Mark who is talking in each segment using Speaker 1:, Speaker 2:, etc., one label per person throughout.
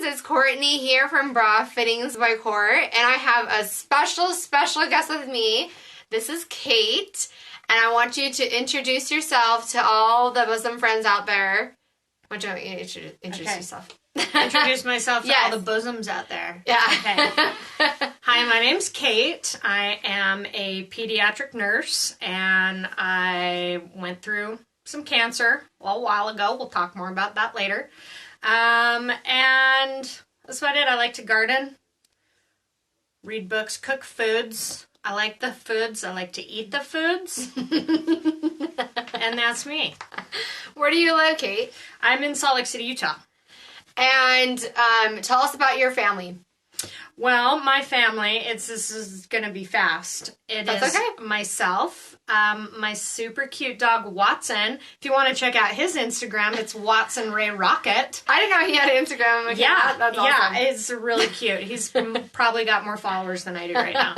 Speaker 1: It's Courtney here from Bra Fittings by Court, and I have a special guest with me. This is Kate, and I want you to introduce yourself to all the bosom friends out there. Why don't you introduce yourself?
Speaker 2: Introduce myself to all the bosoms out there.
Speaker 1: Yeah.
Speaker 2: Okay. Hi, my name's Kate. I am a pediatric nurse, and I went through some cancer a while ago. We'll talk more about that later. And that's about it. I like to garden, read books, cook foods. I like the foods. I like to eat the foods. And that's me.
Speaker 1: Where do you live, Kate?
Speaker 2: I'm in Salt Lake City, Utah.
Speaker 1: And tell us about your family.
Speaker 2: Well, my family, this is going to be fast. That's okay. Myself, my super cute dog, Watson. If you want to check out his Instagram, it's Watson Ray Rocket.
Speaker 1: I didn't know he had an Instagram account.
Speaker 2: Yeah,
Speaker 1: that's awesome.
Speaker 2: Yeah, it's really cute. He's probably got more followers than I do right now.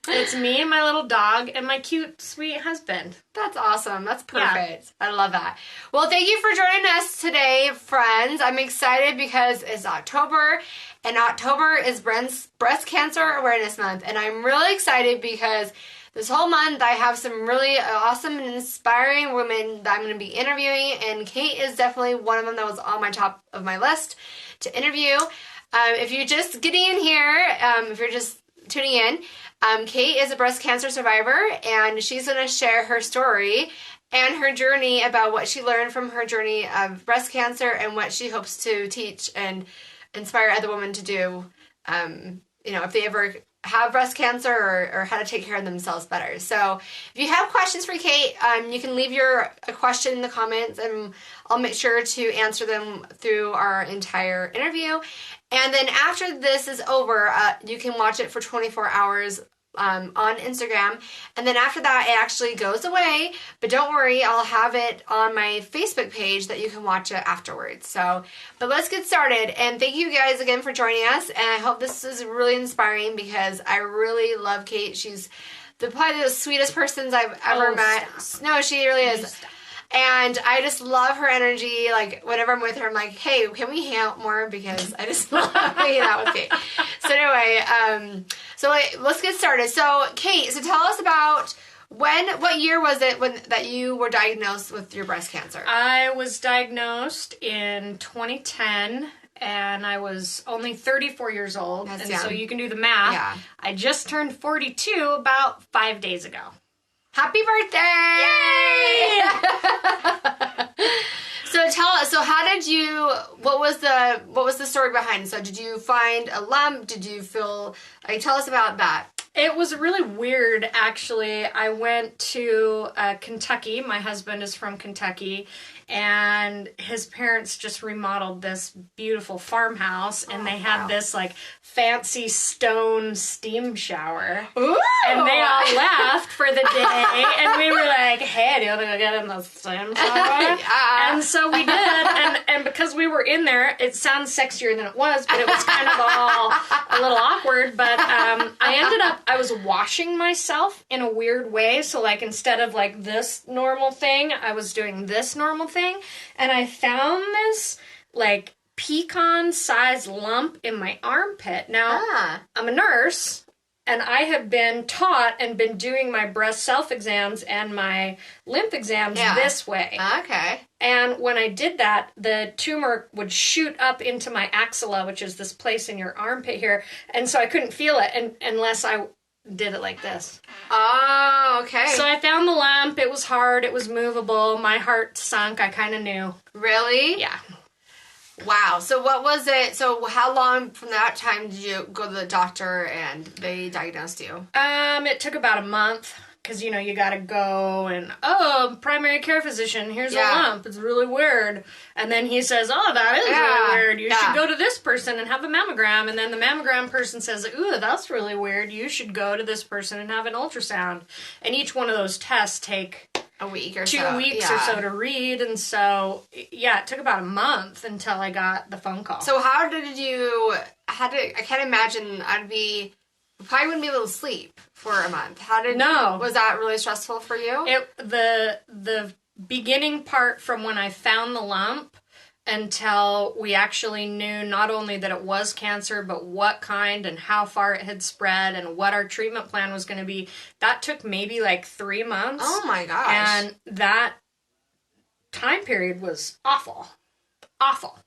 Speaker 2: It's me and my little dog and my cute, sweet husband.
Speaker 1: That's awesome. That's perfect. Yeah. I love that. Well, thank you for joining us today, friends. I'm excited because it's October, and October is Breast Cancer Awareness Month, and I'm really excited because this whole month I have some really awesome and inspiring women that I'm going to be interviewing, and Kate is definitely one of them that was on my top of my list to interview. If you're just getting in here, if you're just tuning in, Kate is a breast cancer survivor, and she's going to share her story and her journey about what she learned from her journey of breast cancer and what she hopes to teach and inspire other women to do, if they ever have breast cancer or how to take care of themselves better. So if you have questions for Kate, you can leave a question in the comments, and I'll make sure to answer them through our entire interview. And then after this is over, you can watch it for 24 hours on Instagram, and then after that it actually goes away, but don't worry, I'll have it on my Facebook page that you can watch it afterwards. But let's get started, and thank you guys again for joining us, and I hope this is really inspiring because I really love Kate. She's probably the sweetest person I've ever met. Stop. No, she really is. And I just love her energy. Like, whenever I'm with her, I'm like, hey, can we hang out more? Because I just love hanging out with Kate. So anyway, let's get started. So, Kate, tell us about what year was it that you were diagnosed with your breast cancer?
Speaker 2: I was diagnosed in 2010, and I was only 34 years old. That's young. So you can do the math. Yeah. I just turned 42 about 5 days ago.
Speaker 1: Happy birthday! Yay! So how did you, what was the story behind? So did you find a lump? Did you feel, tell us about that.
Speaker 2: It was really weird, actually. I went to Kentucky. My husband is from Kentucky, and his parents just remodeled this beautiful farmhouse, and they had this fancy stone steam shower. Ooh! And they all left for the day, and we were like, hey, do you want to go get in the steam shower? Yeah. And so we did, and because we were in there, it sounds sexier than it was, but it was kind of all a little awkward, but I was washing myself in a weird way, so instead of this normal thing, I was doing this normal thing, and I found this pecan-sized lump in my armpit. Now, I'm a nurse, and I have been taught and been doing my breast self-exams and my lymph exams this way.
Speaker 1: Okay.
Speaker 2: And when I did that, the tumor would shoot up into my axilla, which is this place in your armpit here, and so I couldn't feel it unless I did it like this.
Speaker 1: Oh, okay.
Speaker 2: So I found the lump. It was hard. It was movable. My heart sunk. I kind of knew.
Speaker 1: Really?
Speaker 2: Yeah.
Speaker 1: Wow. So what was it? So how long from that time did you go to the doctor and they diagnosed you?
Speaker 2: It took about a month. Because, you got to go and, primary care physician, here's a lump. It's really weird. And then he says, that is really weird. You should go to this person and have a mammogram. And then the mammogram person says, ooh, that's really weird. You should go to this person and have an ultrasound. And each one of those tests take
Speaker 1: a week or
Speaker 2: 2 weeks or so to read. And so, it took about a month until I got the phone call.
Speaker 1: So I can't imagine probably wouldn't be able to sleep for a month. Was that really stressful for you?
Speaker 2: The beginning part from when I found the lump, until we actually knew not only that it was cancer, but what kind and how far it had spread and what our treatment plan was going to be. That took maybe like 3 months.
Speaker 1: Oh my gosh.
Speaker 2: And that time period was awful. Awful.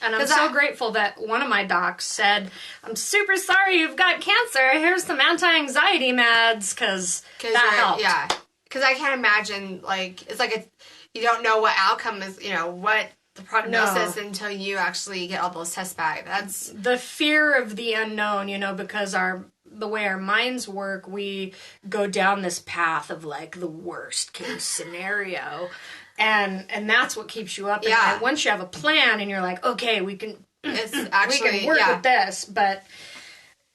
Speaker 2: And I'm so grateful that one of my docs said, I'm super sorry you've got cancer. Here's some anti-anxiety meds, because that helped.
Speaker 1: Yeah. Because I can't imagine, like, it's like you don't know what outcome is, what the prognosis until you actually get all those tests back. That's
Speaker 2: the fear of the unknown, because the way our minds work, we go down this path of like the worst case scenario. And that's what keeps you up.
Speaker 1: Yeah.
Speaker 2: And once you have a plan and you're like, okay, we can
Speaker 1: actually
Speaker 2: work with this, but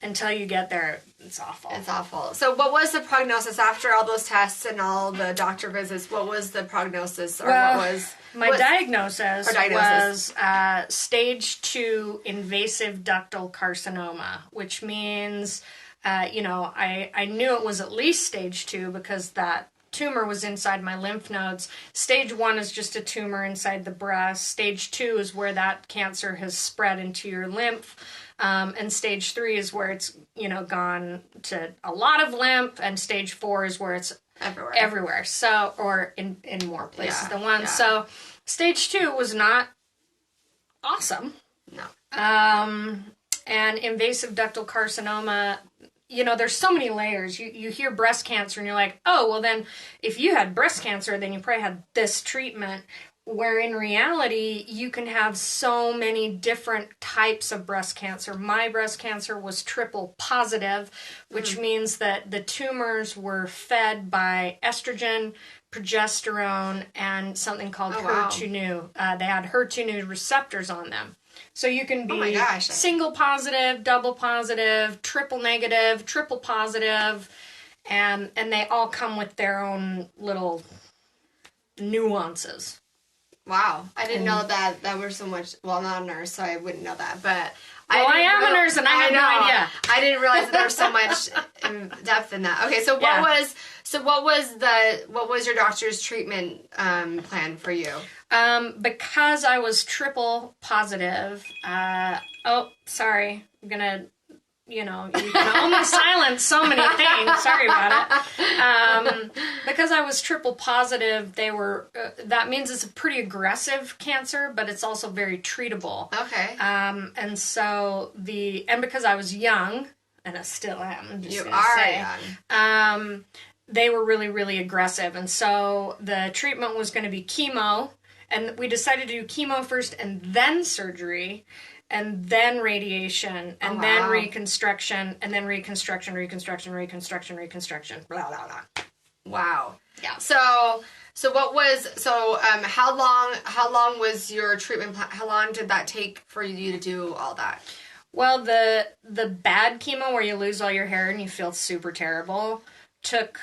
Speaker 2: until you get there, it's awful.
Speaker 1: It's awful. So what was the prognosis after all those tests and all the doctor visits? What was the prognosis, or what was
Speaker 2: my diagnosis was stage 2 invasive ductal carcinoma, which means I knew it was at least stage 2 because that tumor was inside my lymph nodes. Stage 1 is just a tumor inside the breast. Stage 2 is where that cancer has spread into your lymph. And stage 3 is where it's, gone to a lot of lymph. And stage 4 is where it's everywhere. So, or in more places than one. Yeah. So stage 2 was not awesome.
Speaker 1: No.
Speaker 2: And invasive ductal carcinoma, there's so many layers. You hear breast cancer and you're like, oh, well then if you had breast cancer, then you probably had this treatment, where in reality, you can have so many different types of breast cancer. My breast cancer was triple positive, which means that the tumors were fed by estrogen, progesterone, and something called HER2/neu. They had HER2/neu receptors on them. So you can be single positive, double positive, triple negative, triple positive, and they all come with their own little nuances.
Speaker 1: Wow. I didn't know that were so much. Well, I'm not a nurse, so I wouldn't know that. But
Speaker 2: I am a nurse, and I have no idea.
Speaker 1: I didn't realize that there was so much in depth in that. Okay, so what was your doctor's treatment plan for you?
Speaker 2: Because I was triple positive. Sorry. I'm gonna. You can only silence so many things. Sorry about it. Because I was triple positive, they were. That means it's a pretty aggressive cancer, but it's also very treatable.
Speaker 1: Okay.
Speaker 2: And so because I was young, and I still am. I'm just
Speaker 1: you
Speaker 2: gonna
Speaker 1: are
Speaker 2: say,
Speaker 1: young.
Speaker 2: They were really, really aggressive, and so the treatment was going to be chemo, and we decided to do chemo first and then surgery. And then radiation, and then reconstruction, and then reconstruction, blah, blah, blah.
Speaker 1: Wow.
Speaker 2: Yeah.
Speaker 1: So how long was your treatment plan? How long did that take for you to do all that?
Speaker 2: Well, the bad chemo where you lose all your hair and you feel super terrible took,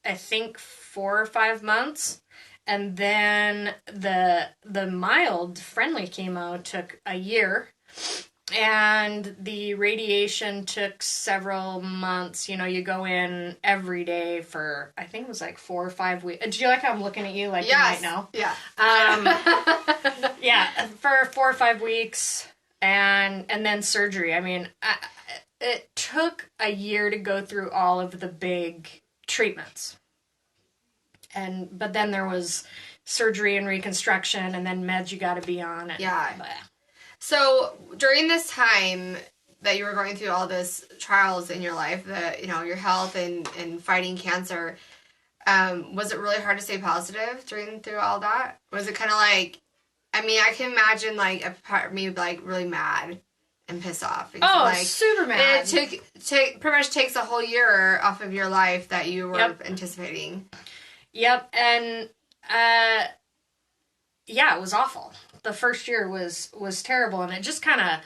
Speaker 2: I think, 4 or 5 months. And then the mild, friendly chemo took a year, and the radiation took several months. You go in every day for, I think it was like 4 or 5 weeks. Do you like how I'm looking at you like you might know?
Speaker 1: Yeah.
Speaker 2: Yeah, for 4 or 5 weeks, and then surgery. I mean, it took a year to go through all of the big treatments. But then there was surgery and reconstruction, and then meds you got to be on.
Speaker 1: So during this time that you were going through all this trials in your life, your health and fighting cancer, was it really hard to stay positive through all that? Was it kind of like, I mean, I can imagine like a part of me like really mad and pissed off.
Speaker 2: Super mad.
Speaker 1: It pretty much takes a whole year off of your life that you were anticipating.
Speaker 2: Yep, and it was awful. The first year was terrible, and it just kind of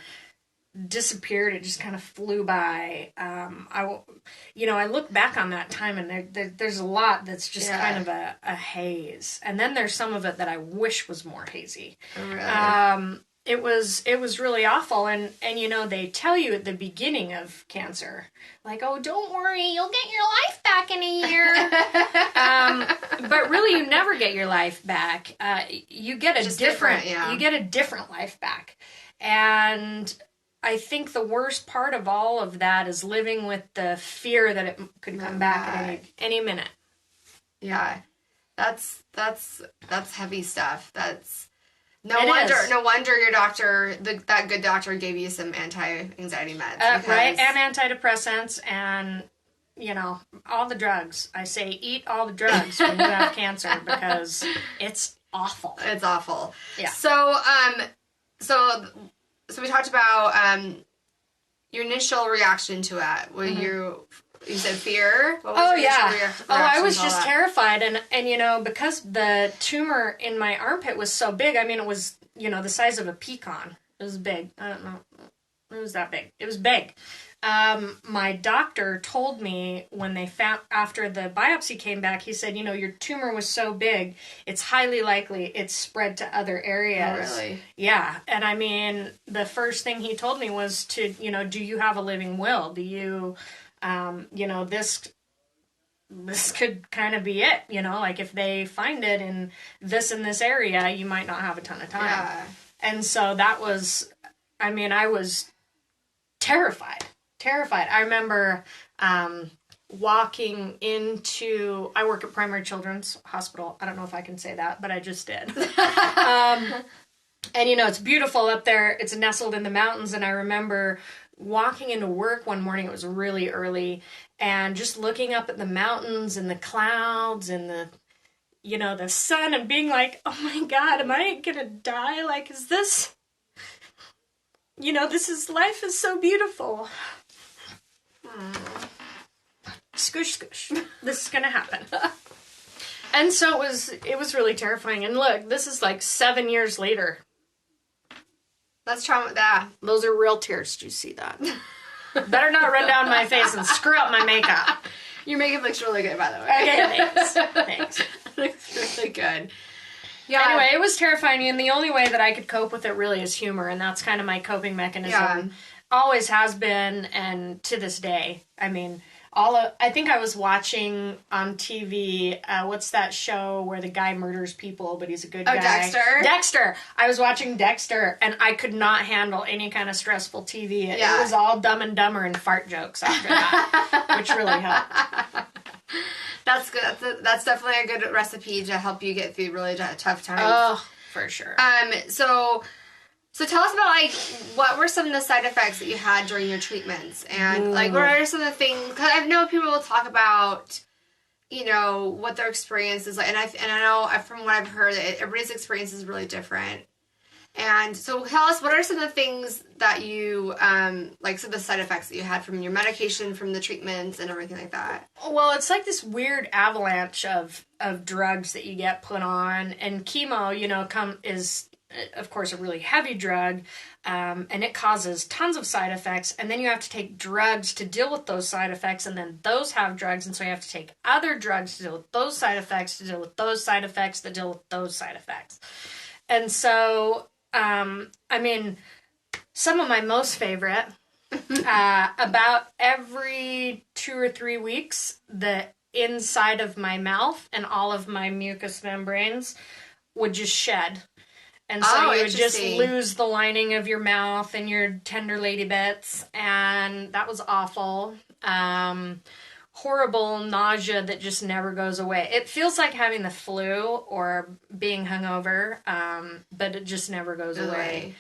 Speaker 2: disappeared. It just kind of flew by. I look back on that time, and there's a lot that's just kind of a haze, and then there's some of it that I wish was more hazy.
Speaker 1: Really?
Speaker 2: it was really awful. And they tell you at the beginning of cancer, like, oh, don't worry, you'll get your life back in a year. But really, you never get your life back. You get a different life back. And I think the worst part of all of that is living with the fear that it could come back at any minute.
Speaker 1: Yeah. That's heavy stuff. No wonder your doctor, that good doctor, gave you some anti-anxiety meds.
Speaker 2: Right, and antidepressants, and all the drugs. I say eat all the drugs when you have cancer, because it's awful.
Speaker 1: It's awful.
Speaker 2: Yeah.
Speaker 1: So we talked about your initial reaction to it. Were you said fear? What was your initial reaction?
Speaker 2: I was just terrified. And because the tumor in my armpit was so big, I mean, it was, the size of a pecan. It was big. I don't know. It was that big. It was big. My doctor told me when they found, after the biopsy came back, he said, your tumor was so big, it's highly likely it's spread to other areas.
Speaker 1: Oh, really?
Speaker 2: Yeah. And I mean, the first thing he told me was to, do you have a living will? Do you, this could kind of be it, like if they find it in this area, you might not have a ton of time.
Speaker 1: Yeah.
Speaker 2: And so that was, I was terrified. I remember walking into, I work at Primary Children's Hospital. I don't know if I can say that, but I just did. And it's beautiful up there. It's nestled in the mountains. And I remember walking into work one morning, it was really early, and just looking up at the mountains and the clouds and the sun, and being like, oh my God, am I gonna die? Like, is this, life is so beautiful. Squish, squish. This is gonna happen. And so it was really terrifying. And look, this is like 7 years later.
Speaker 1: That's trauma. Yeah.
Speaker 2: Those are real tears. Do you see that? Better not run down my face and screw up my makeup.
Speaker 1: Your makeup looks really good, by the way.
Speaker 2: Okay, thanks.
Speaker 1: It looks really good. Yeah.
Speaker 2: Anyway, it was terrifying, and the only way that I could cope with it really is humor, and that's kind of my coping mechanism.
Speaker 1: Yeah.
Speaker 2: Always has been, and to this day. I mean, I think I was watching on TV, what's that show where the guy murders people, but he's a good guy?
Speaker 1: Dexter?
Speaker 2: Dexter! I was watching Dexter, and I could not handle any kind of stressful TV. It was all Dumb and Dumber and fart jokes after that, which really helped.
Speaker 1: That's good. That's definitely a good recipe to help you get through really tough times.
Speaker 2: Oh, for sure.
Speaker 1: So tell us about, what were some of the side effects that you had during your treatments? And, what are some of the things... Because I know people will talk about, what their experience is like. And I know from what I've heard, everybody's experience is really different. And so tell us, what are some of the things that you, some of the side effects that you had from your medication, from the treatments, and everything like that?
Speaker 2: Well, it's like this weird avalanche of drugs that you get put on. And chemo, is... of course, a really heavy drug, and it causes tons of side effects, and then you have to take drugs to deal with those side effects, and then those have drugs, and so you have to take other drugs to deal with those side effects, to deal with those side effects, to deal with those side effects. And so, some of my most favorite, about every 2 or 3 weeks, the inside of my mouth and all of my mucous membranes would just shed. And so you would just lose the lining of your mouth and your tender lady bits, and that was awful. Horrible nausea that just never goes away. It feels like having the flu or being hungover, but it just never goes away.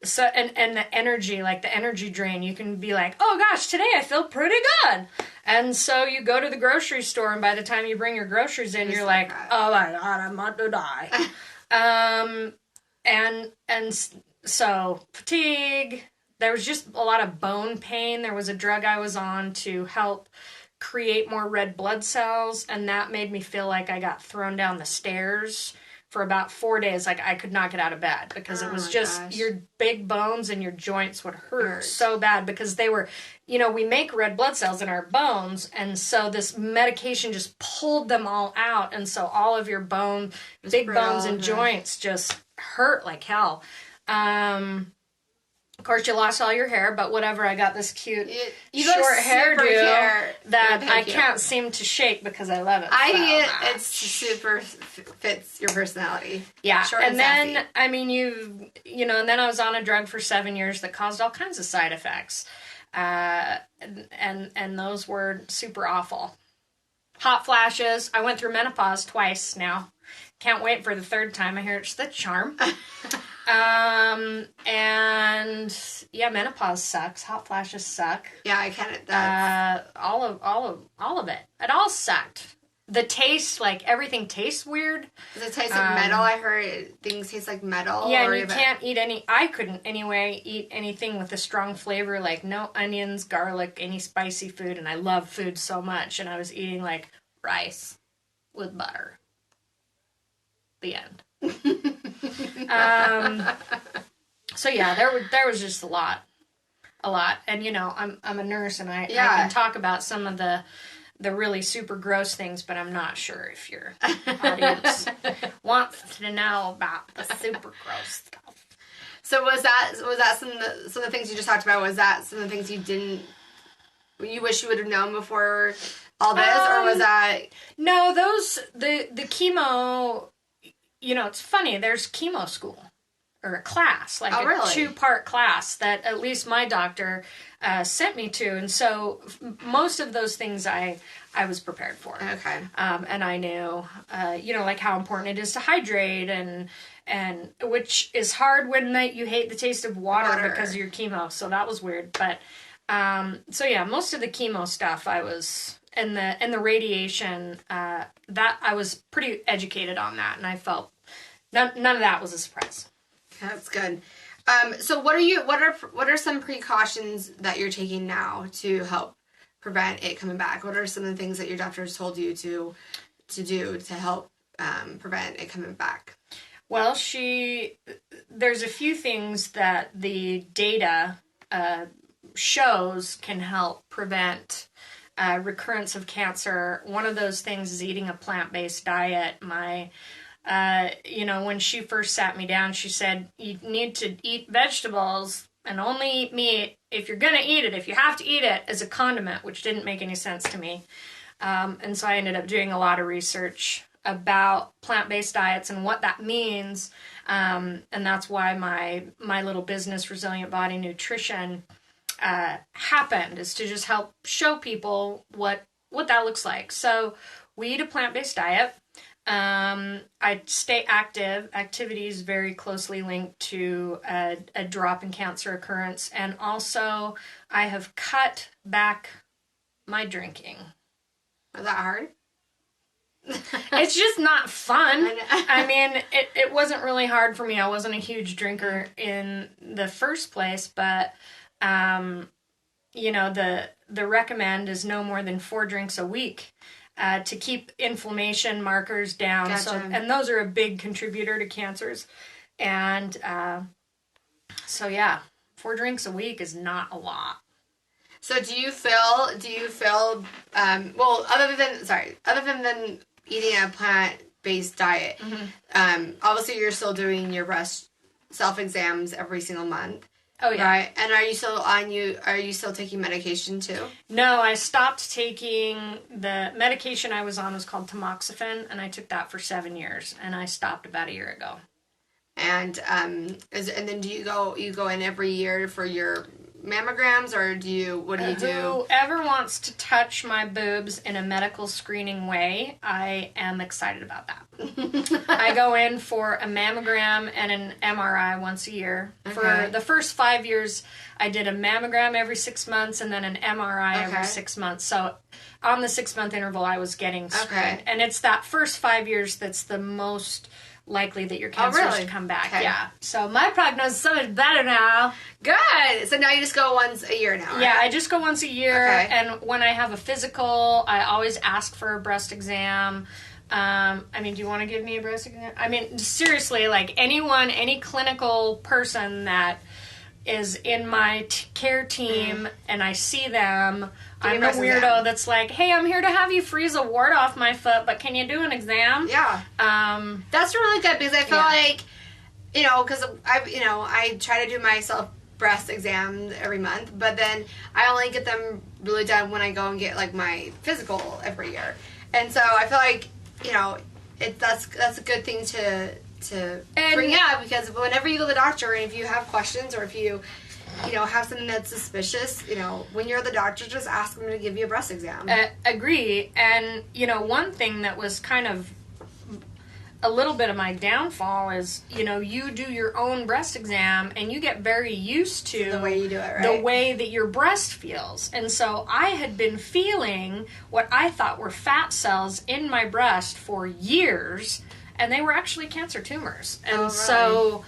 Speaker 2: So, and the energy, the energy drain, you can be like, oh gosh, today I feel pretty good. And so you go to the grocery store, and by the time you bring your groceries in, you're like, oh my God, I'm about to die. And so fatigue, there was just a lot of bone pain. There was a drug I was on to help create more red blood cells, and that made me feel like I got thrown down the stairs for about 4 days. I could not get out of bed because it was just your big bones and your joints would hurt so bad because they were, we make red blood cells in our bones, and so this medication just pulled them all out, and so all of your big bones and joints just hurt like hell. Of course, you lost all your hair, but whatever. I got this cute
Speaker 1: you
Speaker 2: short hairdo that I
Speaker 1: cute.
Speaker 2: can't seem to shake because I love it.
Speaker 1: It's super fits your personality.
Speaker 2: Yeah,
Speaker 1: short
Speaker 2: and then
Speaker 1: sassy.
Speaker 2: I mean and then I was on a drug for 7 years that caused all kinds of side effects, and those were super awful. Hot flashes. I went through menopause twice now. Can't wait for the third time. I hear it's the charm. And yeah, menopause sucks. Hot flashes suck.
Speaker 1: Yeah, I kind of.
Speaker 2: All of it. It all sucked. The taste, like everything tastes weird.
Speaker 1: Does it taste like metal? I heard things taste like metal.
Speaker 2: Yeah, and you can't eat any. I couldn't anyway eat anything with a strong flavor, like no onions, garlic, any spicy food. And I love food so much, and I was eating like rice with butter. The end. So yeah, there was just a lot, and I'm a nurse, and I can talk about some of the really super gross things, but I'm not sure if your audience wants to know about the super gross stuff.
Speaker 1: So was that some of the things you just talked about? Was that some of the things you wish you would have known before all this, or was that
Speaker 2: no? The chemo. It's funny. There's chemo school. Or a class, like a 2-part class that at least my doctor sent me to, and so most of those things I was prepared for.
Speaker 1: Okay.
Speaker 2: And I knew, like how important it is to hydrate, and which is hard when you hate the taste of water because of your chemo. So that was weird, but so yeah, most of the chemo stuff I was, and the radiation that I was pretty educated on that, and I felt none of that was a surprise.
Speaker 1: That's good. So what are some precautions that you're taking now to help prevent it coming back? What are some of the things that your doctors told you to do to help prevent it coming back?
Speaker 2: Well, there's a few things that the data shows can help prevent recurrence of cancer. One of those things is eating a plant-based diet. When she first sat me down, she said, you need to eat vegetables and only eat meat if you're going to eat it. If you have to eat it as a condiment, which didn't make any sense to me. And so I ended up doing a lot of research about plant-based diets and what that means. And that's why my little business, Resilient Body Nutrition, happened, is to just help show people what that looks like. So we eat a plant-based diet. I stay active. Activity is very closely linked to a drop in cancer occurrence. And also, I have cut back my drinking.
Speaker 1: Was that hard?
Speaker 2: It's just not fun. I mean, it wasn't really hard for me. I wasn't a huge drinker in the first place, but, the recommend is no more than 4 drinks a week. To keep inflammation markers down.
Speaker 1: Gotcha.
Speaker 2: And those are a big contributor to cancers. And so yeah, 4 drinks a week is not a lot.
Speaker 1: So do you feel other than eating a plant-based diet, obviously you're still doing your breast self-exams every single month.
Speaker 2: Oh yeah.
Speaker 1: Right. And are you still taking medication too?
Speaker 2: No, I stopped taking the medication I was on was called tamoxifen, and I took that for 7 years, and I stopped about a year ago.
Speaker 1: And then do you go in every year for your mammograms, or what do you do?
Speaker 2: Whoever wants to touch my boobs in a medical screening way, I am excited about that. I go in for a mammogram and an MRI once a year. Okay. For the first 5 years, I did a mammogram every 6 months and then an MRI every 6 months. So on the 6-month interval, I was getting screened. Okay. And it's that first 5 years that's the most likely that your cancer is to come back. Okay. Yeah. So my prognosis is so much better now.
Speaker 1: Good. So now you just go once a year now, right?
Speaker 2: Yeah, I just go once a year. Okay. And when I have a physical, I always ask for a breast exam. Do you want to give me a breast exam? I mean, seriously, like any clinical person that is in my care team and I see them, I'm the weirdo that's like, hey, I'm here to have you freeze a wart off my foot, but can you do an exam?
Speaker 1: Yeah. That's really good because I feel like because I try to do myself breast exams every month, but then I only get them really done when I go and get like my physical every year. And so I feel like, that's a good thing to bring up, because whenever you go to the doctor and if you have questions or if you have something that's suspicious, when you're the doctor, just ask them to give you a breast exam.
Speaker 2: Agree. And, one thing that was kind of a little bit of my downfall is, you do your own breast exam and you get very used to
Speaker 1: the way you do it, right?
Speaker 2: The way that your breast feels. And so I had been feeling what I thought were fat cells in my breast for years, and they were actually cancer tumors. And so,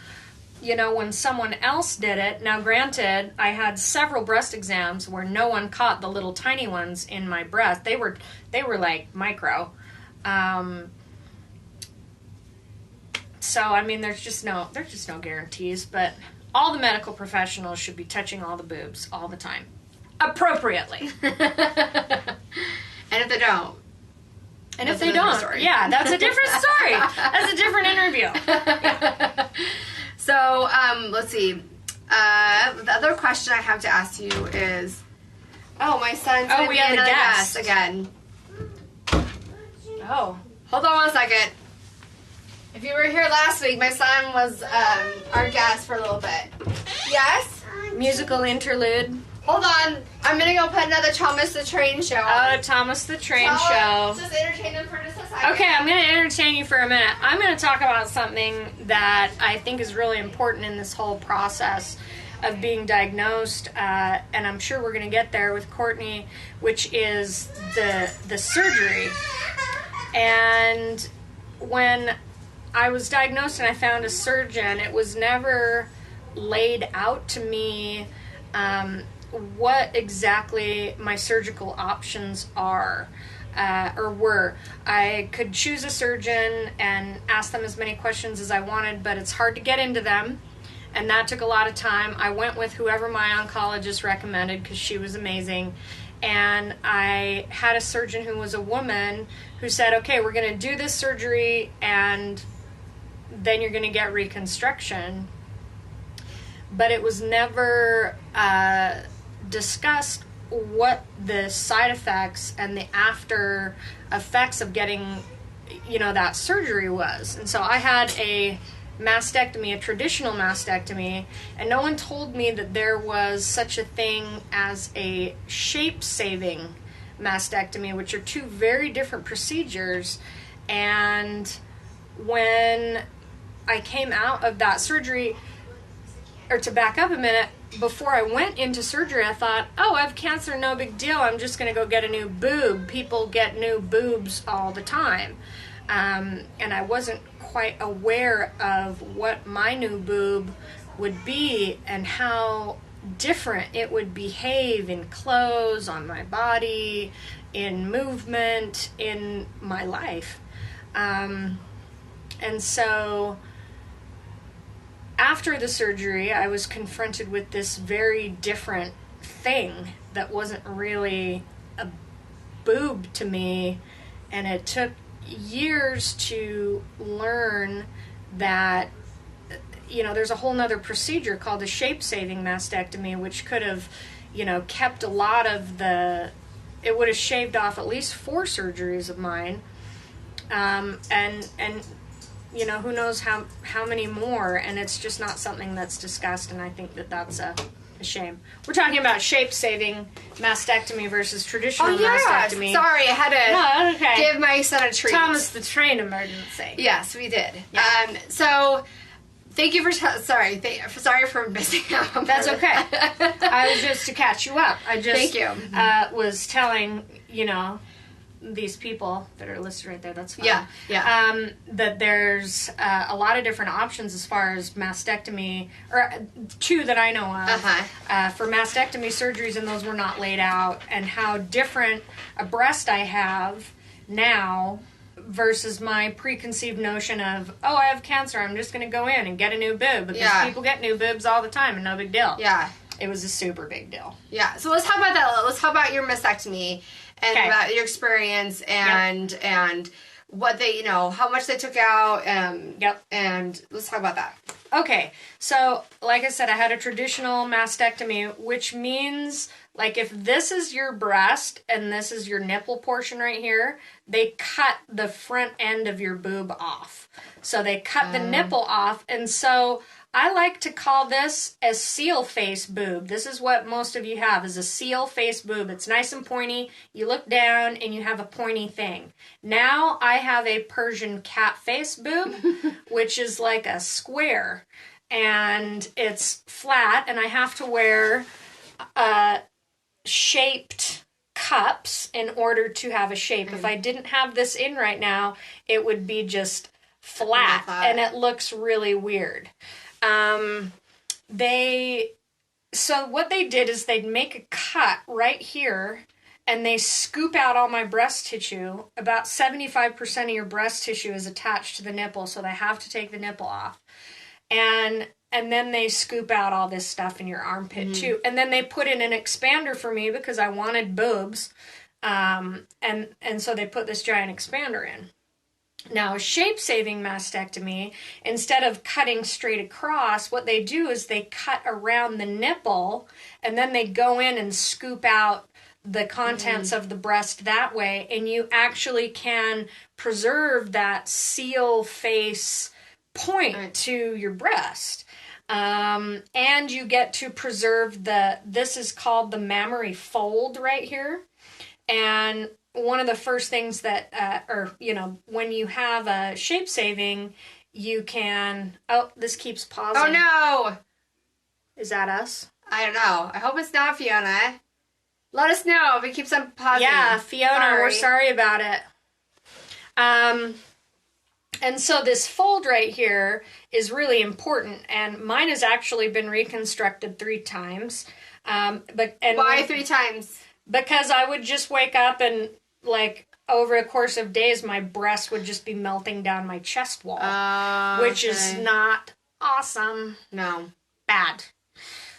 Speaker 2: when someone else did it, now granted, I had several breast exams where no one caught the little tiny ones in my breast. They were like micro. So, I mean, there's just no guarantees, but all the medical professionals should be touching all the boobs all the time. Appropriately.
Speaker 1: And if they don't.
Speaker 2: And if they don't, yeah, that's a different story. That's a different interview. Yeah.
Speaker 1: So, let's see. The other question I have to ask you is, my son's going to be another guest again.
Speaker 2: Oh.
Speaker 1: Hold on 1 second. If you were here last week, my son was our guest for a little bit. Yes?
Speaker 2: Musical interlude.
Speaker 1: Hold on. I'm going to go put another Thomas the Train show on.
Speaker 2: Oh, Thomas the Train show.
Speaker 1: Just entertain them for just a second.
Speaker 2: Okay, I'm going to entertain you for a minute. I'm going to talk about something that I think is really important in this whole process of being diagnosed, and I'm sure we're going to get there with Courtney, which is the surgery. And when I was diagnosed and I found a surgeon, it was never laid out to me what exactly my surgical options are or were. I could choose a surgeon and ask them as many questions as I wanted, but it's hard to get into them, and that took a lot of time. I went with whoever my oncologist recommended because she was amazing. And I had a surgeon who was a woman who said, okay, we're going to do this surgery and then you're going to get reconstruction. But it was never discussed what the side effects and the after effects of getting, that surgery was. And so I had a mastectomy, a traditional mastectomy, and no one told me that there was such a thing as a shape-saving mastectomy, which are two very different procedures. And when I came out of that surgery, or to back up a minute, before I went into surgery, I thought, I have cancer, no big deal. I'm just going to go get a new boob. People get new boobs all the time. And I wasn't quite aware of what my new boob would be and how different it would behave in clothes, on my body, in movement, in my life. And so after the surgery, I was confronted with this very different thing that wasn't really a boob to me, and it took years to learn that, there's a whole nother procedure called a shape-saving mastectomy, which could have, kept a lot of it would have shaved off at least 4 surgeries of mine, and who knows how many more, and it's just not something that's discussed, and I think that's a shame. We're talking about shape-saving mastectomy versus traditional mastectomy.
Speaker 1: Sorry, I had to give my son a treat.
Speaker 2: Thomas the Train emergency.
Speaker 1: Yes, we did.
Speaker 2: Yeah.
Speaker 1: So, thank you for sorry for missing out.
Speaker 2: That's okay. I was just to catch you up. I just
Speaker 1: thank you.
Speaker 2: Was telling these people that are listed right there, that's fine.
Speaker 1: Yeah.
Speaker 2: That there's a lot of different options as far as mastectomy, or 2 that I know of, for mastectomy surgeries, and those were not laid out, and how different a breast I have now versus my preconceived notion of, I have cancer, I'm just going to go in and get a new boob, because people get new boobs all the time and no big deal.
Speaker 1: Yeah.
Speaker 2: It was a super big deal.
Speaker 1: Yeah. So let's talk about that. Let's talk about your mastectomy. And about your experience and what they, how much they took out. And let's talk about that.
Speaker 2: Okay, so like I said, I had a traditional mastectomy, which means like if this is your breast and this is your nipple portion right here, they cut the front end of your boob off. So they cut the nipple off, and so I like to call this a seal face boob. This is what most of you have, is a seal face boob. It's nice and pointy. You look down and you have a pointy thing. Now I have a Persian cat face boob, which is like a square, and it's flat, and I have to wear shaped cups in order to have a shape. If I didn't have this in right now, it would be just flat, and it looks really weird. So what they did is they'd make a cut right here, and they scoop out all my breast tissue. About 75% of your breast tissue is attached to the nipple, so they have to take the nipple off. And then they scoop out all this stuff in your armpit too. And then they put in an expander for me because I wanted boobs. And so they put this giant expander in. Now, shape-saving mastectomy, instead of cutting straight across, what they do is they cut around the nipple, and then they go in and scoop out the contents of the breast that way, and you actually can preserve that seal face point to your breast. And you get to preserve this is called the mammary fold right here. And one of the first things that, when you have a shape saving, you can, this keeps pausing.
Speaker 1: Oh no!
Speaker 2: Is that us?
Speaker 1: I don't know. I hope it's not Fiona. Let us know if it keeps on pausing.
Speaker 2: Yeah, Fiona, we're sorry about it. And so this fold right here is really important, and mine has actually been reconstructed 3 times.
Speaker 1: Why 3 times?
Speaker 2: Because I would just wake up and, like, over a course of days, my breast would just be melting down my chest wall, which is not awesome.
Speaker 1: No.
Speaker 2: Bad.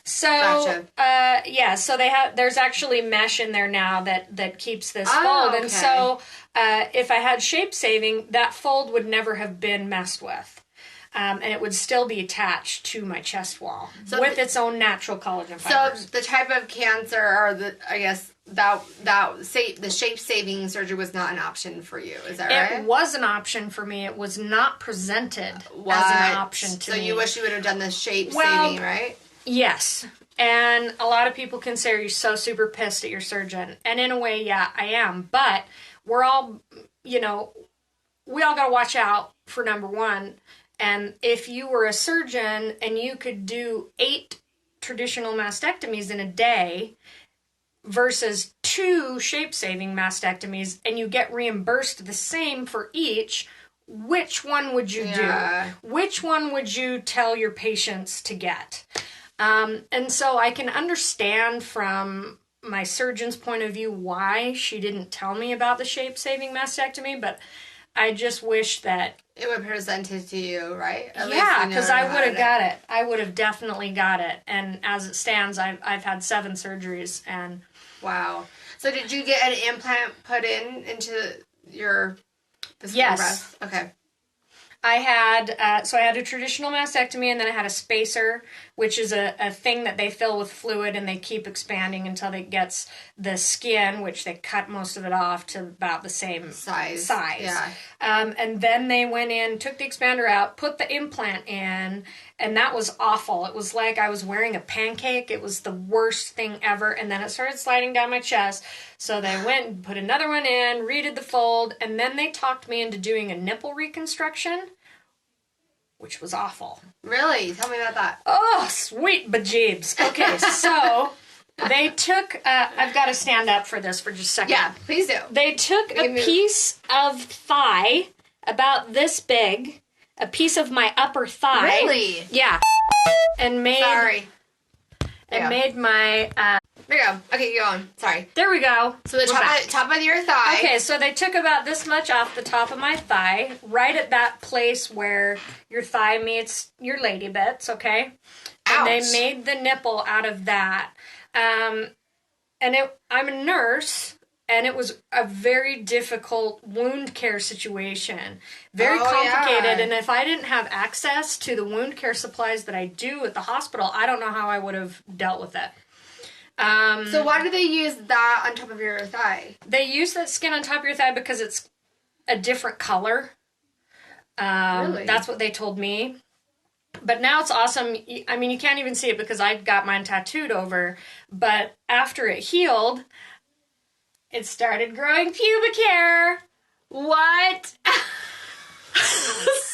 Speaker 2: So,
Speaker 1: gotcha.
Speaker 2: So there's actually mesh in there now that keeps this fold.
Speaker 1: Okay.
Speaker 2: And so, if I had shape saving, that fold would never have been messed with. And it would still be attached to my chest wall with its own natural collagen fibers.
Speaker 1: So the type of cancer, or the shape saving surgery was not an option for you. Is that right?
Speaker 2: It was an option for me. It was not presented as an option to me.
Speaker 1: So you wish you would have done the shape saving, right?
Speaker 2: Yes. And a lot of people can say, you're so super pissed at your surgeon. And in a way, yeah, I am. But we're all, we all got to watch out for number one. And if you were a surgeon and you could do 8 traditional mastectomies in a day versus 2 shape-saving mastectomies, and you get reimbursed the same for each, which one would you do? Which one would you tell your patients to get? And so I can understand from my surgeon's point of view why she didn't tell me about the shape-saving mastectomy, but I just wish that
Speaker 1: it would present it to you, right?
Speaker 2: Yeah, because I would have got it. I would have definitely got it. And as it stands, I've had 7 surgeries, and
Speaker 1: wow. So did you get an implant put into your breast? Okay.
Speaker 2: I had a traditional mastectomy, and then I had a spacer, which is a thing that they fill with fluid, and they keep expanding until it gets the skin, which they cut most of it off to about the same size.
Speaker 1: Yeah.
Speaker 2: And then they went in, took the expander out, put the implant in, and that was awful. It was like I was wearing a pancake. It was the worst thing ever. And then it started sliding down my chest. So they went and put another one in, redid the fold, and then they talked me into doing a nipple reconstruction, which was awful.
Speaker 1: Really? Tell me about that.
Speaker 2: Oh, sweet bejeebs. Okay, so they took, I've got to stand up for this for just a second.
Speaker 1: Yeah, please do.
Speaker 2: They took a piece of thigh about this big, a piece of my upper thigh.
Speaker 1: Really?
Speaker 2: Yeah. And made...
Speaker 1: Sorry.
Speaker 2: And made my...
Speaker 1: there you go. Okay, go on. Sorry.
Speaker 2: There we go.
Speaker 1: So the top of your thigh.
Speaker 2: Okay, so they took about this much off the top of my thigh, right at that place where your thigh meets your lady bits, okay?
Speaker 1: Ouch.
Speaker 2: And they made the nipple out of that. I'm a nurse, and it was a very difficult wound care situation. Very complicated, and if I didn't have access to the wound care supplies that I do at the hospital, I don't know how I would have dealt with it.
Speaker 1: So why do they use that on top of your thigh?
Speaker 2: They use that skin on top of your thigh because it's a different color.
Speaker 1: Really?
Speaker 2: That's what they told me. But now it's awesome. I mean, you can't even see it because I got mine tattooed over. But after it healed, it started growing pubic hair.
Speaker 1: What?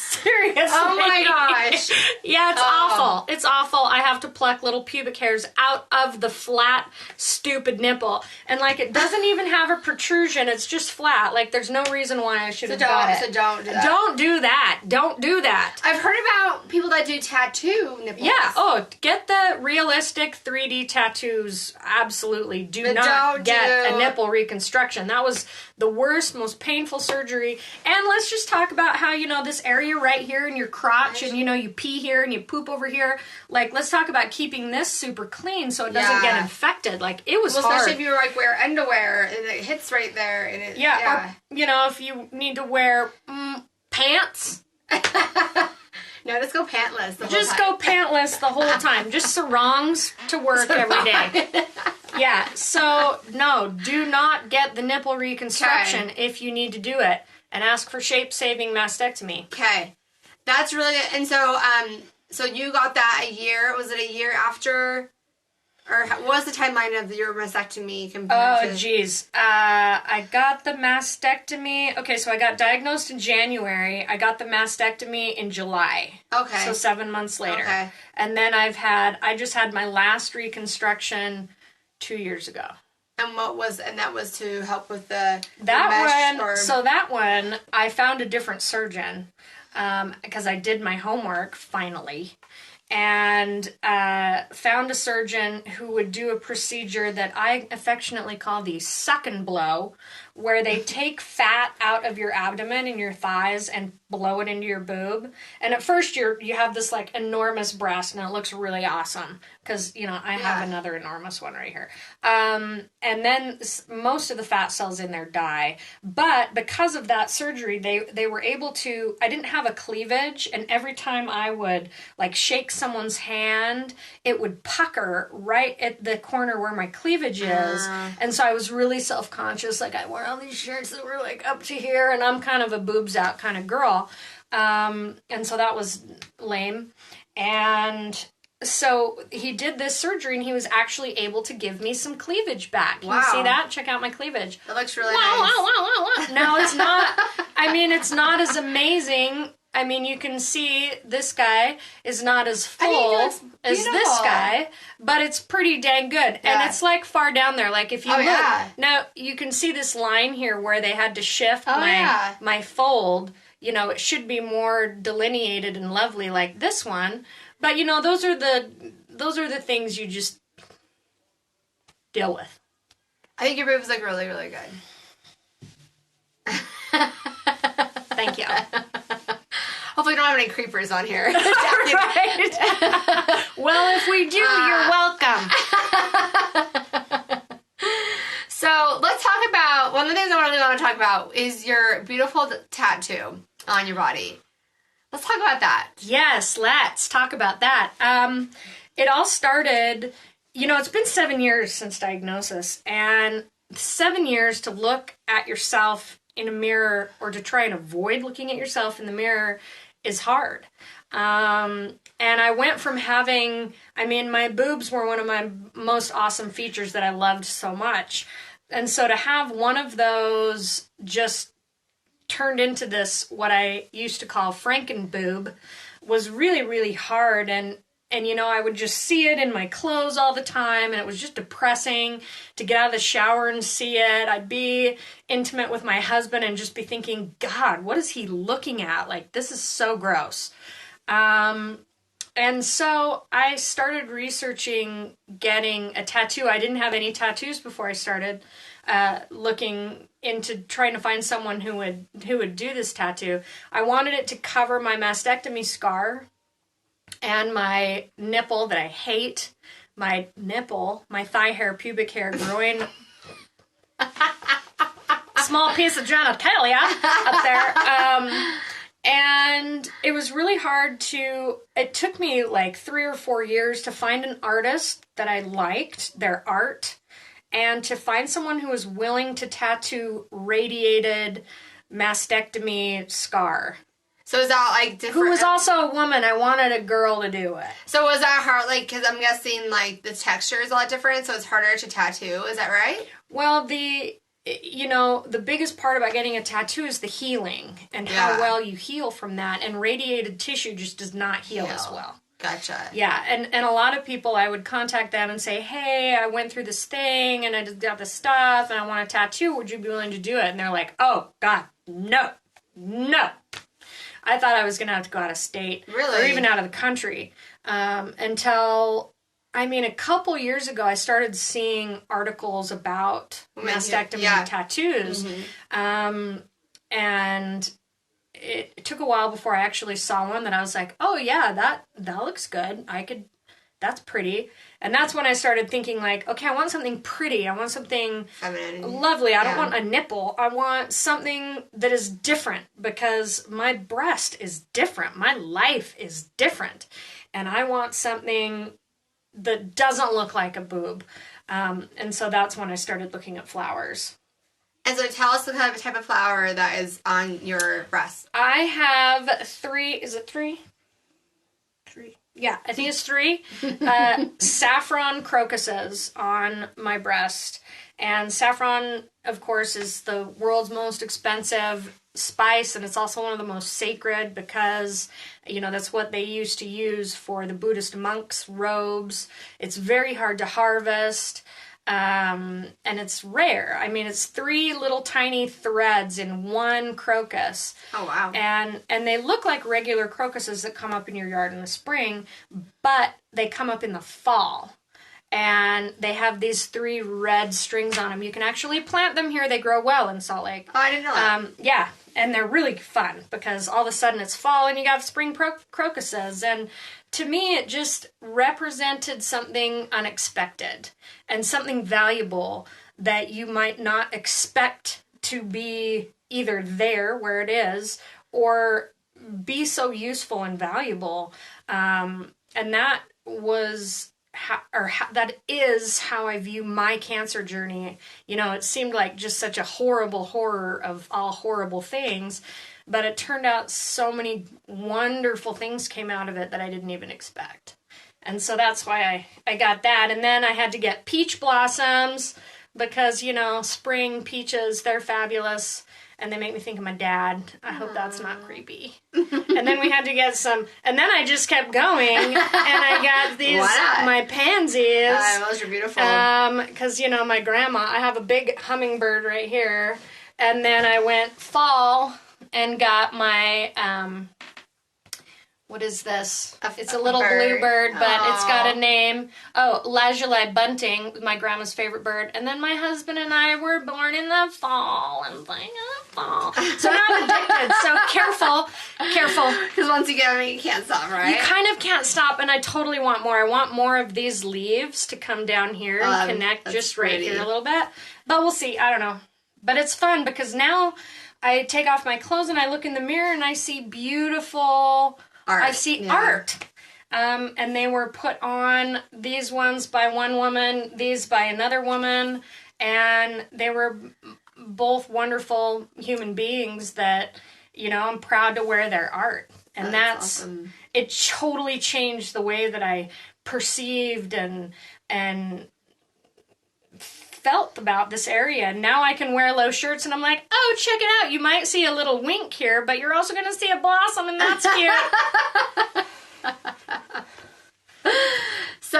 Speaker 2: Seriously.
Speaker 1: Oh my gosh.
Speaker 2: Yeah, it's awful. It's awful. I have to pluck little pubic hairs out of the flat, stupid nipple. And, like, it doesn't even have a protrusion. It's just flat. Like, there's no reason why I should have got it.
Speaker 1: So don't do that.
Speaker 2: Don't do that. Don't do that.
Speaker 1: I've heard about people that do tattoo nipples.
Speaker 2: Yeah. Oh, get the realistic 3D tattoos. Absolutely. Do not get a nipple reconstruction. That was the worst, most painful surgery. And let's just talk about how, you know, this area right here in your crotch and, you know, you pee here and you poop over here. Like, let's talk about keeping this super clean so it doesn't get infected. Like, it was hard.
Speaker 1: Especially if you like wear underwear and it hits right there. And it,
Speaker 2: Or, you know, if you need to wear pants.
Speaker 1: No, just go pantless the whole time.
Speaker 2: Just go pantless the whole time. Just sarongs to work every day. Yeah, so no, do not get the nipple reconstruction if you need to do it. And ask for shape-saving mastectomy.
Speaker 1: Okay. That's really good. And so, so you got that a year, was it a year after, or what was the timeline of your mastectomy compared to?
Speaker 2: Geez. I got the mastectomy, okay, so I got diagnosed in January. I got the mastectomy in July.
Speaker 1: Okay.
Speaker 2: So 7 months later.
Speaker 1: Okay.
Speaker 2: And then I just had my last reconstruction 2 years ago.
Speaker 1: And that was to help with the
Speaker 2: that
Speaker 1: mesh
Speaker 2: one. So that one, I found a different surgeon because I did my homework finally, and found a surgeon who would do a procedure that I affectionately call the suck and blow, where they take fat out of your abdomen and your thighs and blow it into your boob. And at first you have this like enormous breast and it looks really awesome because, you know, I have another enormous one right here. And then most of the fat cells in there die. But because of that surgery, they were able to, I didn't have a cleavage, and every time I would like shake someone's hand, it would pucker right at the corner where my cleavage is. And so I was really self-conscious. Like, I wore all these shirts that were like up to here, and I'm kind of a boobs out kind of girl. And so that was lame. And so he did this surgery, and he was actually able to give me some cleavage back. Can you see that? Check out my cleavage.
Speaker 1: That looks really nice.
Speaker 2: No, it's not. I mean, it's not as amazing. I mean, you can see this guy is not as full as this guy, but it's pretty dang good. Yeah. And it's like far down there. Like if you look, now you can see this line here where they had to shift my fold. You know, it should be more delineated and lovely like this one. But you know, those are the things you just deal with.
Speaker 1: I think your boobs look really, really good.
Speaker 2: Thank you.
Speaker 1: Hopefully we don't have any creepers on here.
Speaker 2: Right. Well, if we do, you're welcome.
Speaker 1: So let's talk about, one of the things I really want to talk about is your beautiful tattoo on your body. Let's talk about that.
Speaker 2: Yes, let's talk about that. It all started, you know, it's been 7 years since diagnosis, and 7 years to look at yourself in a mirror or to try and avoid looking at yourself in the mirror is hard. And I went from having, I mean, my boobs were one of my most awesome features that I loved so much. And so to have one of those just turned into this, what I used to call Frankenboob, was really, really hard. And you know, I would just see it in my clothes all the time, and it was just depressing to get out of the shower and see it. I'd be intimate with my husband and just be thinking, God, what is he looking at? Like, this is so gross. And so I started researching getting a tattoo. I didn't have any tattoos before I started looking into trying to find someone who would do this tattoo. I wanted it to cover my mastectomy scar and my nipple that I hate. My nipple, my thigh hair, pubic hair growing small piece of genitalia up there. And it was really hard it took me like 3 or 4 years to find an artist that I liked, their art, and to find someone who was willing to tattoo radiated mastectomy scar.
Speaker 1: So is that like different?
Speaker 2: Who was also a woman. I wanted a girl to do it.
Speaker 1: So was that hard? Like, because I'm guessing like the texture is a lot different, so it's harder to tattoo. Is that right?
Speaker 2: Well, the biggest part about getting a tattoo is the healing and how well you heal from that. And radiated tissue just does not heal as well.
Speaker 1: Gotcha.
Speaker 2: Yeah, and a lot of people, I would contact them and say, hey, I went through this thing and I just got this stuff and I want a tattoo. Would you be willing to do it? And they're like, oh, God, no. I thought I was going to have to go out of state.
Speaker 1: Really?
Speaker 2: Or even out of the country. Until, a couple years ago, I started seeing articles about mastectomy tattoos. Mm-hmm. And it took a while before I actually saw one that I was like, oh, yeah, that looks good. That's pretty. And that's when I started thinking like, okay, I want something pretty. I want something lovely. I don't want a nipple. I want something that is different because my breast is different. My life is different. And I want something that doesn't look like a boob. And so that's when I started looking at flowers.
Speaker 1: And so tell us the kind of type of flower that is on your breast.
Speaker 2: I have 3. Is it 3? 3. Yeah, I think it's 3 saffron crocuses on my breast. And saffron, of course, is the world's most expensive spice, and it's also one of the most sacred because, that's what they used to use for the Buddhist monks' robes. It's very hard to harvest, and it's rare. It's 3 little tiny threads in one crocus.
Speaker 1: Oh, wow.
Speaker 2: And they look like regular crocuses that come up in your yard in the spring, but they come up in the fall. And they have these 3 red strings on them. You can actually plant them here. They grow well in Salt Lake.
Speaker 1: Oh, I didn't know that.
Speaker 2: Yeah, and they're really fun because all of a sudden it's fall and you got spring crocuses. And to me, it just represented something unexpected and something valuable that you might not expect to be either there where it is or be so useful and valuable. And that was that is how I view my cancer journey. It seemed like just such a horrible horror of all horrible things, but it turned out so many wonderful things came out of it that I didn't even expect. And so that's why I got that. And then I had to get peach blossoms because, spring peaches, they're fabulous. And they make me think of my dad. I hope that's not creepy. And then we had to get some, and then I just kept going, and I got these, my pansies.
Speaker 1: Those are beautiful.
Speaker 2: Because, my grandma, I have a big hummingbird right here. And then I went fall and got my, what is this? It's a little bluebird, but it's got a name. Oh, lazuli bunting, my grandma's favorite bird. And then my husband and I were born in the fall and playing in the fall. So now I'm addicted. So careful.
Speaker 1: Because once you get them, you can't stop, right?
Speaker 2: You kind of can't stop, and I totally want more. I want more of these leaves to come down here and connect just right here a little bit. But we'll see. I don't know. But it's fun because now I take off my clothes and I look in the mirror and I see beautiful art. I see art. And they were put on, these ones by one woman, these by another woman, and they were both wonderful human beings that, I'm proud to wear their art. And that's awesome. It totally changed the way that I perceived and felt about this area. Now I can wear low shirts and I'm like, oh, check it out. You might see a little wink here, but you're also going to see a blossom, and that's cute.
Speaker 1: So,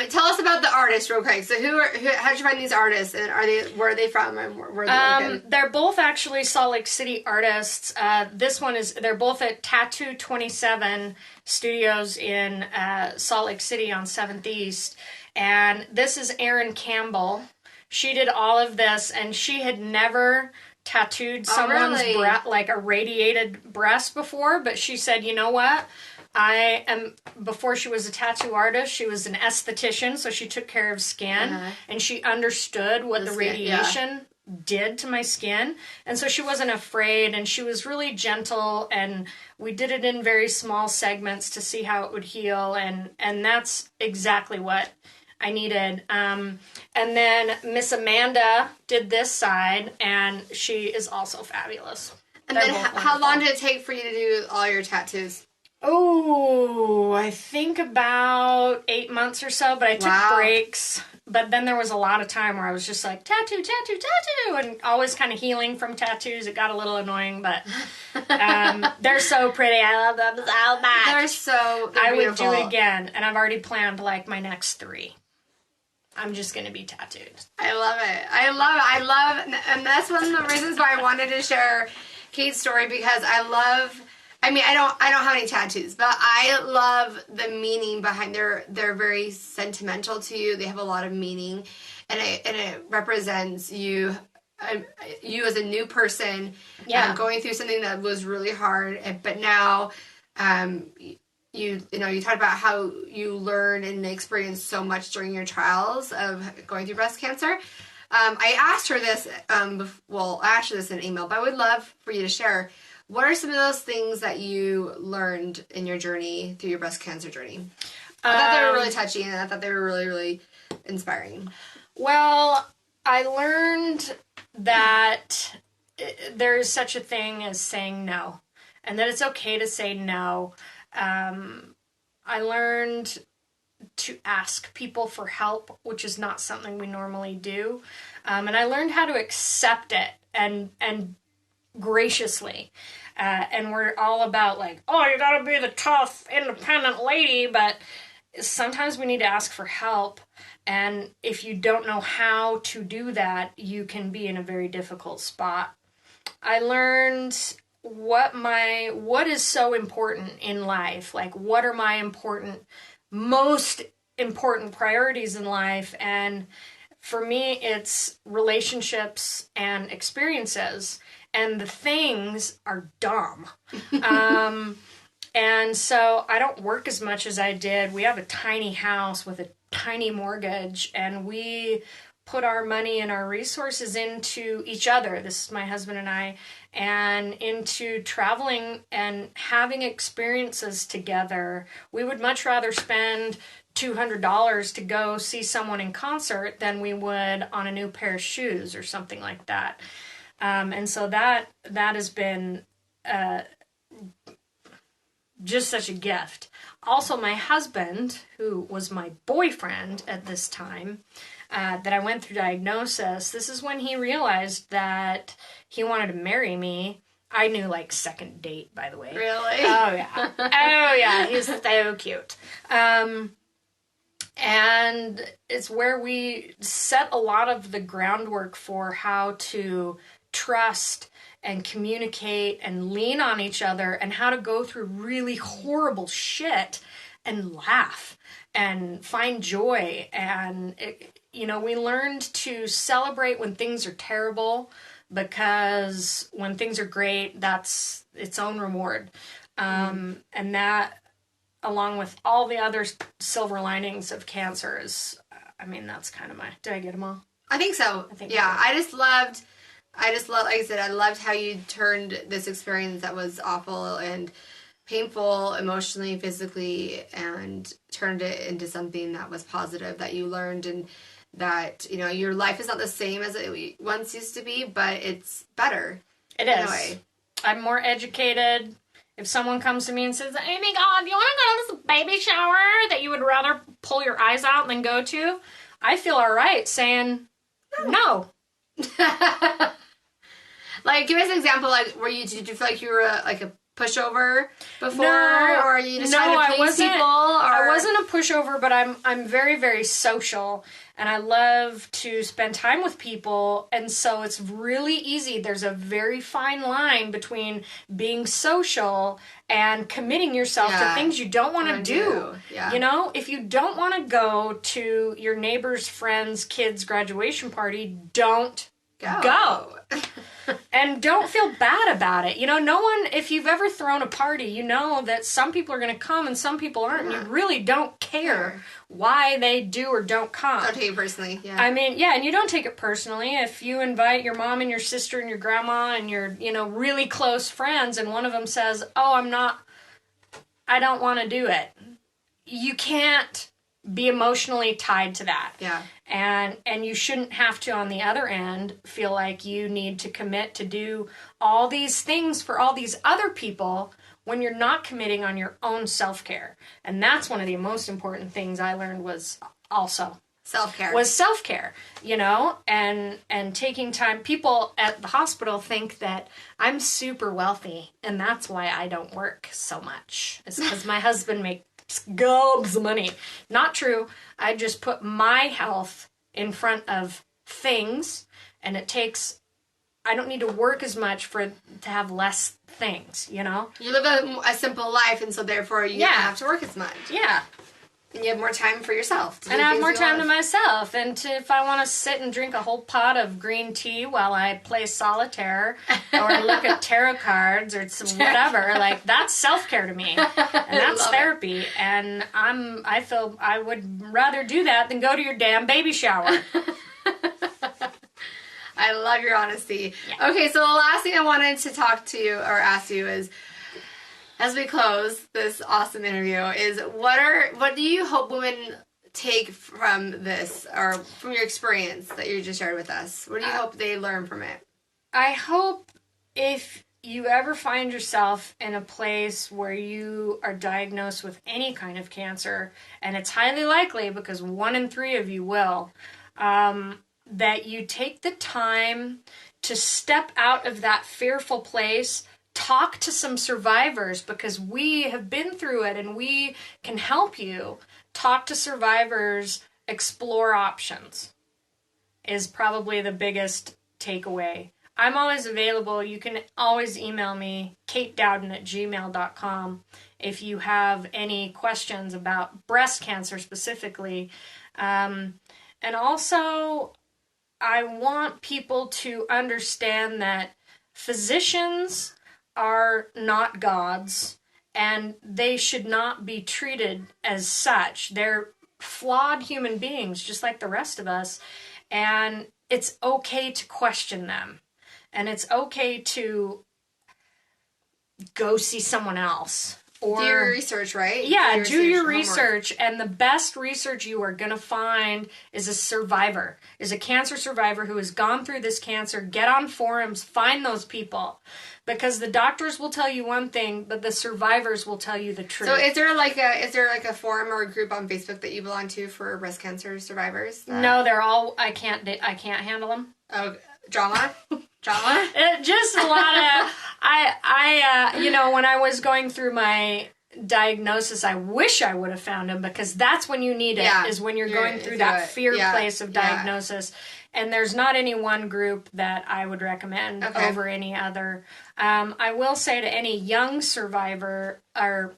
Speaker 1: tell us about the artists real quick. So how did you find these artists, and where are they from, and where are they located?
Speaker 2: They're both actually Salt Lake City artists. They're both at Tattoo 27 Studios in Salt Lake City on 7th East. And this is Erin Campbell. She did all of this, and she had never tattooed someone's like a radiated breast before, but she said, you know what? Before she was a tattoo artist, she was an esthetician, so she took care of skin, and she understood what the radiation did to my skin. And so she wasn't afraid, and she was really gentle, and we did it in very small segments to see how it would heal, and that's exactly what I needed. And then Miss Amanda did this side, and she is also fabulous.
Speaker 1: And then how long did it take for you to do all your tattoos?
Speaker 2: Oh, I think about 8 months or so, but I took breaks. But then there was a lot of time where I was just like, tattoo, tattoo, tattoo, and always kind of healing from tattoos. It got a little annoying, but they're so pretty. I love them so much. They're beautiful. Would do it again, and I've already planned, like, my next 3. I'm just going to be tattooed.
Speaker 1: I love it. I love, and that's one of the reasons why I wanted to share Kate's story, because I don't have any tattoos, but I love the meaning behind they're very sentimental to you. They have a lot of meaning, and it represents you as a new person, going through something that was really hard, but now you talked about how you learn and experience so much during your trials of going through breast cancer. I asked her this, I asked her this in an email, but I would love for you to share. What are some of those things that you learned in your journey, through your breast cancer journey? I thought they were really touching, and I thought they were really, really inspiring.
Speaker 2: Well, I learned that there is such a thing as saying no, and that it's okay to say no. I learned to ask people for help, which is not something we normally do. And I learned how to accept it and graciously. And we're all about like, oh, you gotta be the tough, independent lady, but sometimes we need to ask for help. And if you don't know how to do that, you can be in a very difficult spot. I learned what is so important in life, like what are my most important priorities in life, and for me it's relationships and experiences, and the things are dumb. And so I don't work as much as I did. We have a tiny house with a tiny mortgage, and we put our money and our resources into each other. This is my husband and I, and into traveling and having experiences together. We would much rather spend $200 to go see someone in concert than we would on a new pair of shoes or something like that. And so that has been just such a gift. Also, my husband, who was my boyfriend at this time, that I went through diagnosis, this is when he realized that he wanted to marry me. I knew, like, second date, by the way.
Speaker 1: Really?
Speaker 2: Oh, yeah. Oh, yeah. He's so cute. And it's where we set a lot of the groundwork for how to trust and communicate and lean on each other, and how to go through really horrible shit and laugh and find joy. And, we learned to celebrate when things are terrible, because when things are great, that's its own reward. And that, along with all the other silver linings of cancer, is, that's kind of did I get them all?
Speaker 1: I think so. I just loved, like I said, I loved how you turned this experience that was awful and painful emotionally, physically, and turned it into something that was positive, that you learned, and that, your life is not the same as it once used to be, but it's better.
Speaker 2: It is. Anyway. I'm more educated. If someone comes to me and says, oh my God, you want to go to this baby shower that you would rather pull your eyes out than go to? I feel all right saying no.
Speaker 1: Like, give us an example, like, did you feel like you were a pushover before? No, or are you just trying to please people?
Speaker 2: I wasn't a pushover, but I'm very, very social, and I love to spend time with people, and so it's really easy. There's a very fine line between being social and committing yourself to things you don't want to do. Yeah. If you don't want to go to your neighbor's friend's kid's graduation party, don't go. And don't feel bad about it. You know, no one, if you've ever thrown a party, you know that some people are going to come and some people aren't. And you really don't care why they do or don't come.
Speaker 1: Don't take it personally, yeah.
Speaker 2: I mean, yeah, and you don't take it personally. If you invite your mom and your sister and your grandma and your, you know, really close friends and one of them says, oh, I don't want to do it. You can't be emotionally tied to that.
Speaker 1: Yeah.
Speaker 2: And you shouldn't have to, on the other end, feel like you need to commit to do all these things for all these other people when you're not committing on your own self-care. And that's one of the most important things I learned was also self-care, you know, and taking time. People at the hospital think that I'm super wealthy and that's why I don't work so much. It's because my husband makes gobs of money. Not true. I just put my health in front of things, and I don't need to work as much to have less things, you know?
Speaker 1: You live a simple life, and so therefore you don't have to work as much.
Speaker 2: Yeah.
Speaker 1: And you have more time for yourself.
Speaker 2: And I have more time to myself. And if I want to sit and drink a whole pot of green tea while I play solitaire or look at tarot cards or whatever, like, that's self-care to me. And that's therapy. And I feel I would rather do that than go to your damn baby shower.
Speaker 1: I love your honesty. Yeah. Okay, so the last thing I wanted to talk to you or ask you is, as we close this awesome interview, is what do you hope women take from this or from your experience that you just shared with us? What do you hope they learn from it?
Speaker 2: I hope if you ever find yourself in a place where you are diagnosed with any kind of cancer, and it's highly likely because 1 in 3 of you will, that you take the time to step out of that fearful place. Talk to some survivors because we have been through it and we can help you. Talk to survivors, explore options is probably the biggest takeaway. I'm always available. You can always email me, katedowden@gmail.com, if you have any questions about breast cancer specifically. And also, I want people to understand that physicians are not gods, and they should not be treated as such. They're flawed human beings, just like the rest of us, and it's okay to question them, and it's okay to go see someone else. Or,
Speaker 1: do your research, right?
Speaker 2: Yeah, do your research. And the best research you are going to find is a survivor, is a cancer survivor who has gone through this cancer. Get on forums, find those people. Because the doctors will tell you one thing, but the survivors will tell you the truth.
Speaker 1: So is there like a forum or a group on Facebook that you belong to for breast cancer survivors?
Speaker 2: No, they're all, I can't handle them.
Speaker 1: Oh, drama? Drama?
Speaker 2: Just a lot of, you know, when I was going through my diagnosis, I wish I would have found him, because that's when you need it, is when you're going through that fear place of diagnosis. And there's not any one group that I would recommend over any other. I will say to any young survivor or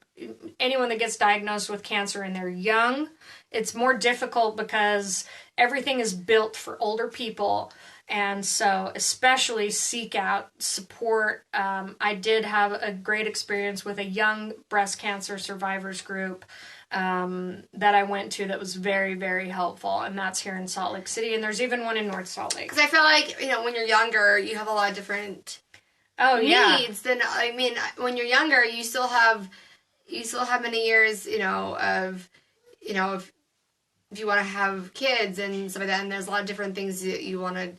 Speaker 2: anyone that gets diagnosed with cancer and they're young, it's more difficult because everything is built for older people. And so especially seek out support. I did have a great experience with a young breast cancer survivors group that I went to that was very, very helpful. And that's here in Salt Lake City. And there's even one in North Salt Lake.
Speaker 1: Because I feel like, you know, when you're younger, you have a lot of different needs. Than, I mean, when you're younger, you still have many years, you know, of, you know, if you want to have kids and stuff like that, and there's a lot of different things that you want to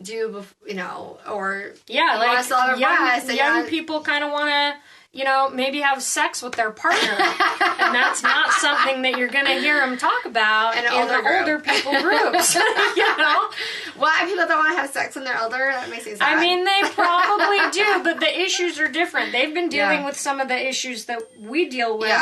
Speaker 1: do, you know, or
Speaker 2: like young people kind of want to, you know, maybe have sex with their partner, and that's not something that you're going to hear them talk about in the older people groups. You know,
Speaker 1: why people don't want to have sex when they're older? That makes me sad.
Speaker 2: I mean, they probably do, but the issues are different. They've been dealing with some of the issues that we deal with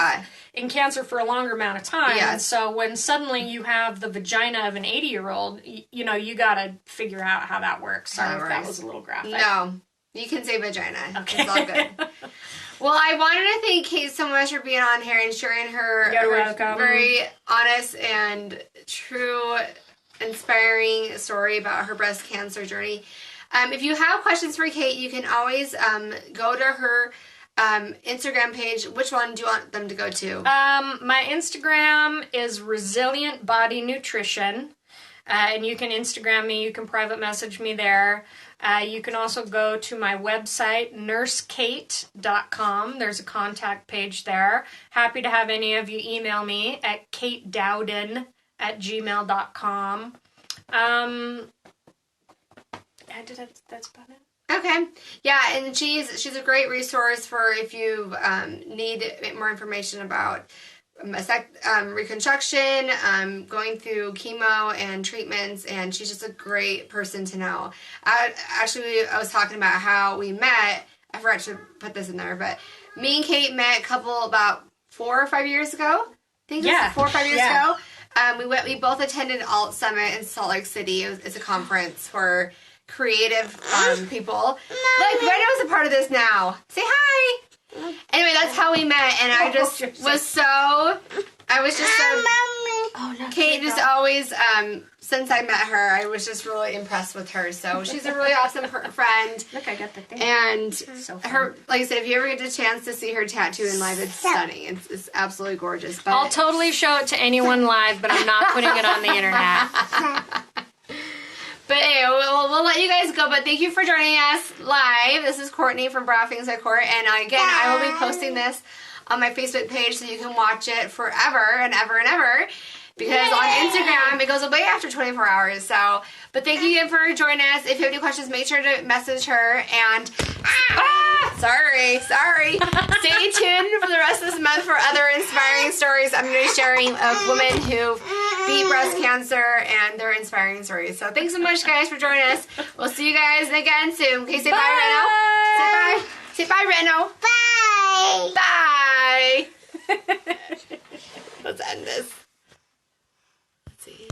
Speaker 2: in cancer for a longer amount of time. And so when suddenly you have the vagina of an 80-year-old, you know, you got to figure out how that works. Sorry if that was a little graphic.
Speaker 1: No, you can say vagina.
Speaker 2: Okay.
Speaker 1: It's all good. Well, I wanted to thank Kate so much for being on here and sharing her very honest and true, inspiring story about her breast cancer journey. If you have questions for Kate, you can always go to her Instagram page. Which one do you want them to go to?
Speaker 2: My Instagram is Resilient Body Nutrition. And you can Instagram me, you can private message me there. You can also go to my website, nursekate.com. There's a contact page there. Happy to have any of you email me at katedowden@gmail.com. That's about it.
Speaker 1: Okay. Yeah, and she's a great resource for if you need more information about reconstruction, going through chemo and treatments, and she's just a great person to know. I was talking about how we met. I forgot to put this in there, but me and Kate met about 4 or 5 years ago. I think it was 4 or 5 years ago. We both attended Alt Summit in Salt Lake City. It's a conference for creative people. Like, Rena's a part of this now. Say hi. Anyway, that's how we met, and I just was so. Kate just always, since I met her, I was just really impressed with her. So she's a really awesome friend.
Speaker 2: Look, I got the thing.
Speaker 1: And
Speaker 2: so
Speaker 1: her, like I said, if you ever get a chance to see her tattoo in live, it's stunning. It's absolutely gorgeous. But
Speaker 2: I'll totally show it to anyone live, but I'm not putting it on the internet.
Speaker 1: But anyway, we'll let you guys go. But thank you for joining us live. This is Courtney from Bra Things at Court. And again, I will be posting this on my Facebook page so you can watch it forever and ever and ever. Because on Instagram, it goes away after 24 hours. So, but thank you again for joining us. If you have any questions, make sure to message her. And, sorry. Stay tuned for the rest of this month for other inspiring stories. I'm going to be sharing of women who beat breast cancer and their inspiring stories. So thanks so much, guys, for joining us. We'll see you guys again soon. Okay, say bye, Reno. Say bye. Say bye, Reno. Bye. Bye. Let's end this. Let's see.